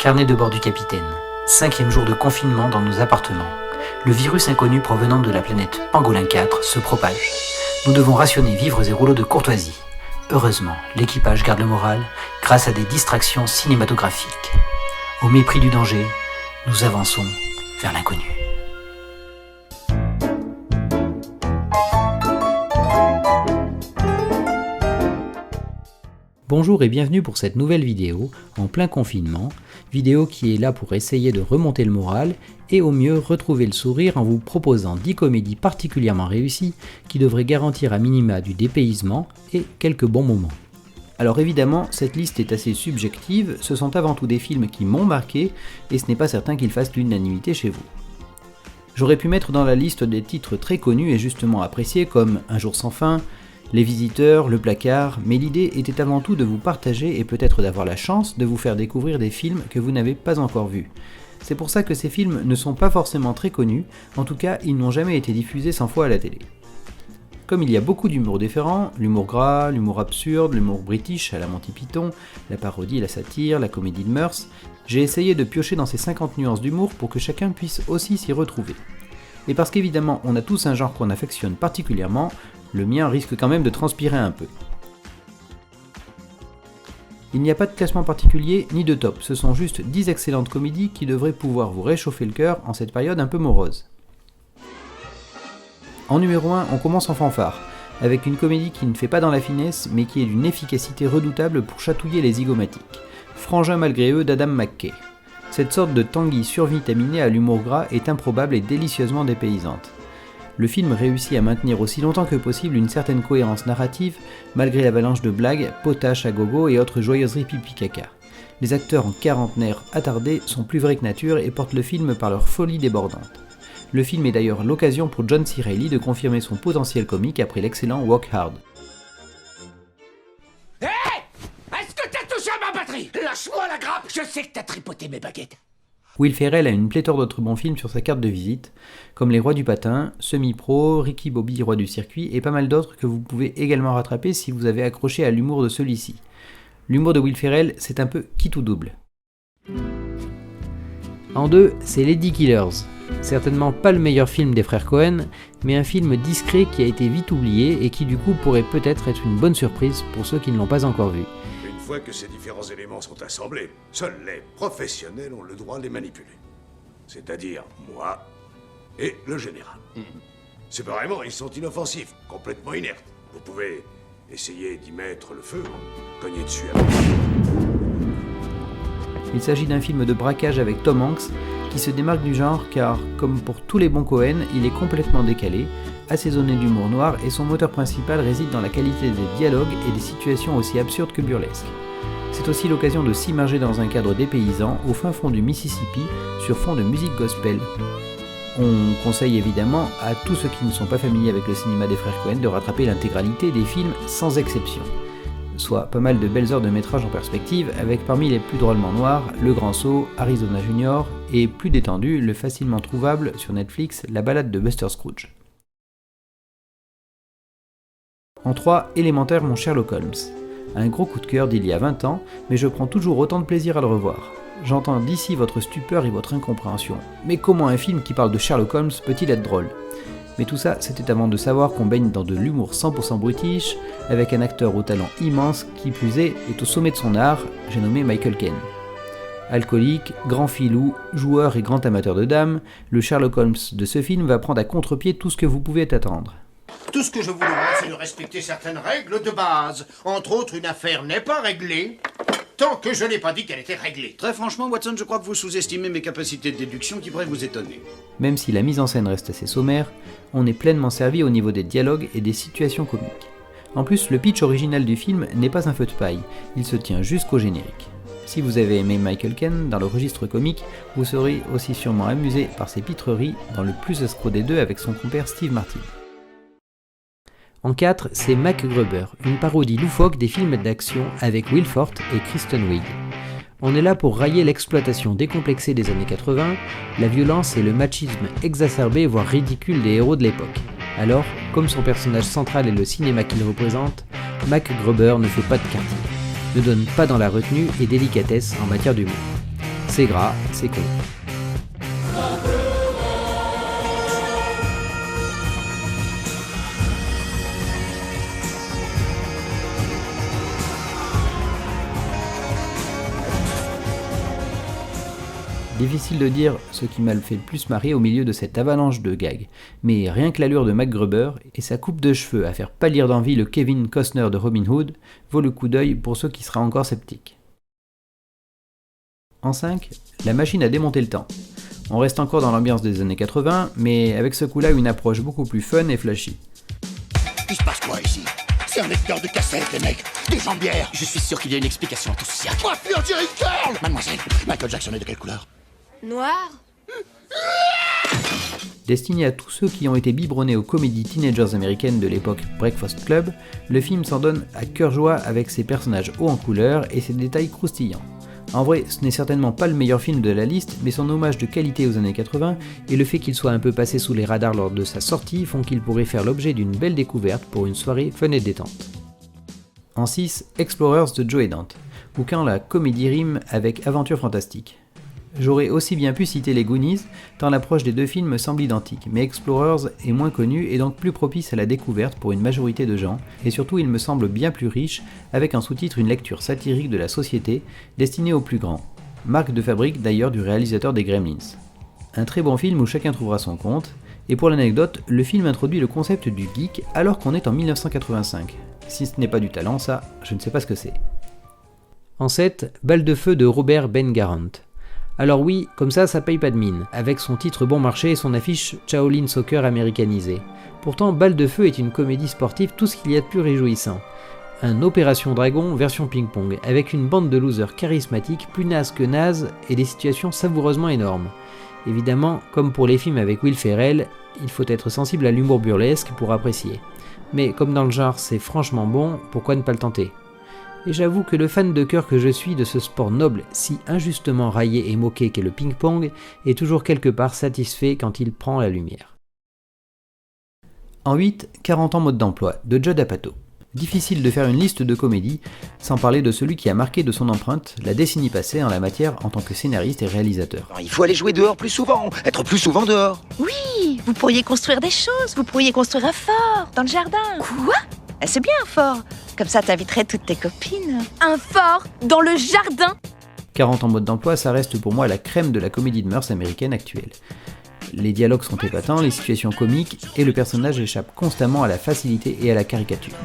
Carnet de bord du capitaine. 5e jour de confinement dans nos appartements. Le virus inconnu provenant de la planète Pangolin 4 se propage. Nous devons rationner vivres et rouleaux de courtoisie. Heureusement, l'équipage garde le moral grâce à des distractions cinématographiques. Au mépris du danger, nous avançons vers l'inconnu. Bonjour et bienvenue pour cette nouvelle vidéo en plein confinement, vidéo qui est là pour essayer de remonter le moral et au mieux retrouver le sourire en vous proposant 10 comédies particulièrement réussies qui devraient garantir à minima du dépaysement et quelques bons moments. Alors évidemment, cette liste est assez subjective, ce sont avant tout des films qui m'ont marqué et ce n'est pas certain qu'ils fassent l'unanimité chez vous. J'aurais pu mettre dans la liste des titres très connus et justement appréciés comme Un jour sans fin, Les Visiteurs, Le Placard, mais l'idée était avant tout de vous partager et peut-être d'avoir la chance de vous faire découvrir des films que vous n'avez pas encore vus. C'est pour ça que ces films ne sont pas forcément très connus, en tout cas ils n'ont jamais été diffusés 100 fois à la télé. Comme il y a beaucoup d'humour différents, l'humour gras, l'humour absurde, l'humour british à la Monty Python, la parodie, la satire, la comédie de mœurs, j'ai essayé de piocher dans ces 50 nuances d'humour pour que chacun puisse aussi s'y retrouver. Et parce qu'évidemment on a tous un genre qu'on affectionne particulièrement, le mien risque quand même de transpirer un peu. Il n'y a pas de classement particulier ni de top, ce sont juste 10 excellentes comédies qui devraient pouvoir vous réchauffer le cœur en cette période un peu morose. En numéro 1, on commence en fanfare, avec une comédie qui ne fait pas dans la finesse, mais qui est d'une efficacité redoutable pour chatouiller les zygomatiques. Frangin malgré eux d'Adam McKay. Cette sorte de Tanguy survitaminé à l'humour gras est improbable et délicieusement dépaysante. Le film réussit à maintenir aussi longtemps que possible une certaine cohérence narrative, malgré l'avalanche de blagues, potaches à gogo et autres joyeuseries pipi-caca. Les acteurs en quarantenaire attardés sont plus vrais que nature et portent le film par leur folie débordante. Le film est d'ailleurs l'occasion pour John C. Reilly de confirmer son potentiel comique après l'excellent Walk Hard. Hé! Est-ce que t'as touché à ma batterie? Lâche-moi la grappe! Je sais que t'as tripoté mes baguettes! Will Ferrell a une pléthore d'autres bons films sur sa carte de visite, comme Les Rois du Patin, Semi-Pro, Ricky Bobby, Roi du Circuit, et pas mal d'autres que vous pouvez également rattraper si vous avez accroché à l'humour de celui-ci. L'humour de Will Ferrell, c'est un peu qui tout double. En 2, c'est Lady Killers. Certainement pas le meilleur film des frères Coen, mais un film discret qui a été vite oublié et qui du coup pourrait peut-être être une bonne surprise pour ceux qui ne l'ont pas encore vu. Une fois que ces différents éléments sont assemblés, seuls les professionnels ont le droit de les manipuler. C'est-à-dire moi et le général. Séparément, ils sont inoffensifs, complètement inertes. Vous pouvez essayer d'y mettre le feu, cogner dessus avec. Il s'agit d'un film de braquage avec Tom Hanks qui se démarque du genre car, comme pour tous les bons Coen, il est complètement décalé, assaisonné d'humour noir et son moteur principal réside dans la qualité des dialogues et des situations aussi absurdes que burlesques. C'est aussi l'occasion de s'immerger dans un cadre dépaysant au fin fond du Mississippi sur fond de musique gospel. On conseille évidemment à tous ceux qui ne sont pas familiers avec le cinéma des frères Coen de rattraper l'intégralité des films sans exception. Soit pas mal de belles heures de métrage en perspective, avec parmi les plus drôlement noirs, Le Grand Saut, Arizona Junior, et plus détendu, le facilement trouvable sur Netflix, La Balade de Buster Scrooge. En 3, Élémentaire, mon Sherlock Holmes. Un gros coup de cœur d'il y a 20 ans, mais je prends toujours autant de plaisir à le revoir. J'entends d'ici votre stupeur et votre incompréhension. Mais comment un film qui parle de Sherlock Holmes peut-il être drôle ? Mais tout ça, c'était avant de savoir qu'on baigne dans de l'humour 100% british, avec un acteur au talent immense qui plus est au sommet de son art, j'ai nommé Michael Caine. Alcoolique, grand filou, joueur et grand amateur de dames, le Sherlock Holmes de ce film va prendre à contre-pied tout ce que vous pouvez attendre. Tout ce que je vous demande, c'est de respecter certaines règles de base. Entre autres, une affaire n'est pas réglée tant que je n'ai pas dit qu'elle était réglée. Très franchement, Watson, je crois que vous sous-estimez mes capacités de déduction qui pourraient vous étonner. Même si la mise en scène reste assez sommaire, on est pleinement servi au niveau des dialogues et des situations comiques. En plus, le pitch original du film n'est pas un feu de paille, il se tient jusqu'au générique. Si vous avez aimé Michael Caine dans le registre comique, vous serez aussi sûrement amusé par ses pitreries dans le plus escroc des deux avec son compère Steve Martin. En 4, c'est MacGruber, une parodie loufoque des films d'action avec Will Forte et Kristen Wiig. On est là pour railler l'exploitation décomplexée des années 80, la violence et le machisme exacerbé voire ridicule des héros de l'époque. Alors, comme son personnage central est le cinéma qu'il représente, MacGruber ne fait pas de quartier, ne donne pas dans la retenue et délicatesse en matière d'humour. C'est gras, c'est collé. Difficile de dire ce qui m'a fait le plus marrer au milieu de cette avalanche de gags, mais rien que l'allure de MacGruber et sa coupe de cheveux à faire pâlir d'envie le Kevin Costner de Robin Hood vaut le coup d'œil pour ceux qui seraient encore sceptiques. En 5, la machine a démonté le temps. On reste encore dans l'ambiance des années 80, mais avec ce coup-là une approche beaucoup plus fun et flashy. Il se passe quoi ici? C'est un lecteur de cassette, les mecs. Des jambières. Je suis sûr qu'il y a une explication à tout ceci. Moi, puis on dirait une girl. Mademoiselle, Michael Jackson est de quelle couleur? Noir? Destiné à tous ceux qui ont été biberonnés aux comédies teenagers américaines de l'époque Breakfast Club, le film s'en donne à cœur joie avec ses personnages hauts en couleur et ses détails croustillants. En vrai, ce n'est certainement pas le meilleur film de la liste, mais son hommage de qualité aux années 80 et le fait qu'il soit un peu passé sous les radars lors de sa sortie font qu'il pourrait faire l'objet d'une belle découverte pour une soirée fun et détente. En 6, Explorers de Joe Dante, ou quand la comédie rime avec aventure fantastique. J'aurais aussi bien pu citer les Goonies, tant l'approche des deux films semble identique, mais Explorers est moins connu et donc plus propice à la découverte pour une majorité de gens, et surtout il me semble bien plus riche, avec en sous-titre une lecture satirique de la société, destinée aux plus grands. Marque de fabrique d'ailleurs du réalisateur des Gremlins. Un très bon film où chacun trouvera son compte, et pour l'anecdote, le film introduit le concept du geek alors qu'on est en 1985. Si ce n'est pas du talent, ça, je ne sais pas ce que c'est. En 7, Balle de feu de Robert Ben Garant. Alors oui, comme ça paye pas de mine, avec son titre bon marché et son affiche Shaolin Soccer américanisé. Pourtant, Balle de feu est une comédie sportive tout ce qu'il y a de plus réjouissant. Un Opération Dragon version ping-pong, avec une bande de losers charismatiques plus nazes que nazes et des situations savoureusement énormes. Évidemment, comme pour les films avec Will Ferrell, il faut être sensible à l'humour burlesque pour apprécier. Mais comme dans le genre c'est franchement bon, pourquoi ne pas le tenter ? Et j'avoue que le fan de cœur que je suis de ce sport noble, si injustement raillé et moqué qu'est le ping-pong, est toujours quelque part satisfait quand il prend la lumière. En 8, 40 ans mode d'emploi, de Judd Apatow. Difficile de faire une liste de comédies sans parler de celui qui a marqué de son empreinte la décennie passée en la matière en tant que scénariste et réalisateur. Il faut aller jouer dehors plus souvent, être plus souvent dehors. Oui, vous pourriez construire des choses, vous pourriez construire un fort dans le jardin. Quoi? C'est bien un fort, comme ça t'inviterais toutes tes copines. Un fort dans le jardin? 40 ans mode d'emploi, ça reste pour moi la crème de la comédie de mœurs américaine actuelle. Les dialogues sont épatants, les situations comiques, et le personnage échappe constamment à la facilité et à la caricature.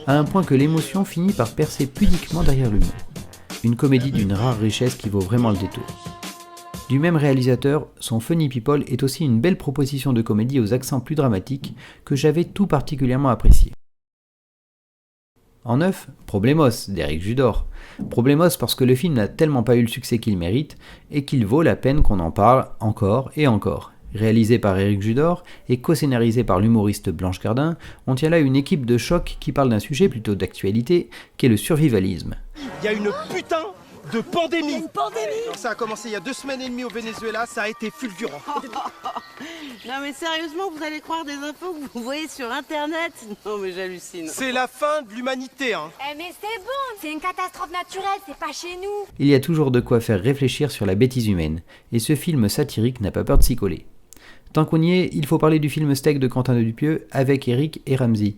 À un point que l'émotion finit par percer pudiquement derrière l'humour. Une comédie d'une rare richesse qui vaut vraiment le détour. Du même réalisateur, son Funny People est aussi une belle proposition de comédie aux accents plus dramatiques que j'avais tout particulièrement apprécié. En 9, Problemos, d'Éric Judor. Problemos parce que le film n'a tellement pas eu le succès qu'il mérite et qu'il vaut la peine qu'on en parle encore et encore. Réalisé par Éric Judor et co-scénarisé par l'humoriste Blanche Gardin, on tient là une équipe de choc qui parle d'un sujet plutôt d'actualité, qu'est le survivalisme. Il y a une putain de pandémie. Une pandémie? Ça a commencé il y a 2 semaines et demie au Venezuela, ça a été fulgurant. Non mais sérieusement, vous allez croire des infos que vous voyez sur internet? Non mais j'hallucine. C'est la fin de l'humanité, hein. Mais c'est bon, c'est une catastrophe naturelle, c'est pas chez nous. Il y a toujours de quoi faire réfléchir sur la bêtise humaine, et ce film satirique n'a pas peur de s'y coller. Tant qu'on y est, il faut parler du film Steak de Quentin Dupieux avec Eric et Ramsey.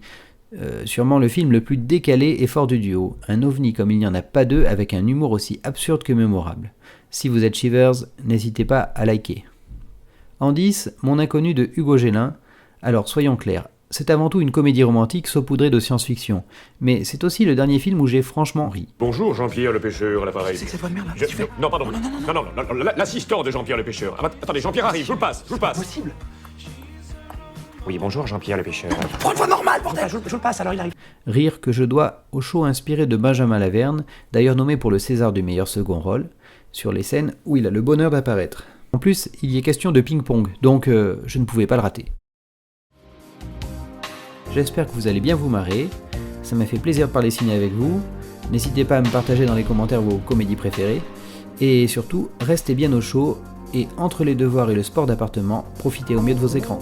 Sûrement le film le plus décalé et fort du duo, un ovni comme il n'y en a pas deux avec un humour aussi absurde que mémorable. Si vous êtes Shivers, n'hésitez pas à liker. En 10, Mon Inconnu de Hugo Gélin. Alors soyons clairs, c'est avant tout une comédie romantique saupoudrée de science-fiction, mais c'est aussi le dernier film où j'ai franchement ri. Bonjour Jean-Pierre le pêcheur, à l'appareil. C'est que cette voix de merde là, Non, pardon. Non, l'assistant de Jean-Pierre le pêcheur. Attendez, Jean-Pierre arrive, je vous le passe. Possible. Oui, bonjour Jean-Pierre le pêcheur. Prends une voix normale, bordel, je le passe, alors il arrive. Rire que je dois au show inspiré de Benjamin Laverne, d'ailleurs nommé pour le César du meilleur second rôle, sur les scènes où il a le bonheur d'apparaître. En plus, il y est question de ping-pong, donc je ne pouvais pas le rater. J'espère que vous allez bien vous marrer, ça m'a fait plaisir de parler ciné avec vous, n'hésitez pas à me partager dans les commentaires vos comédies préférées, et surtout, restez bien au chaud, et entre les devoirs et le sport d'appartement, profitez au mieux de vos écrans.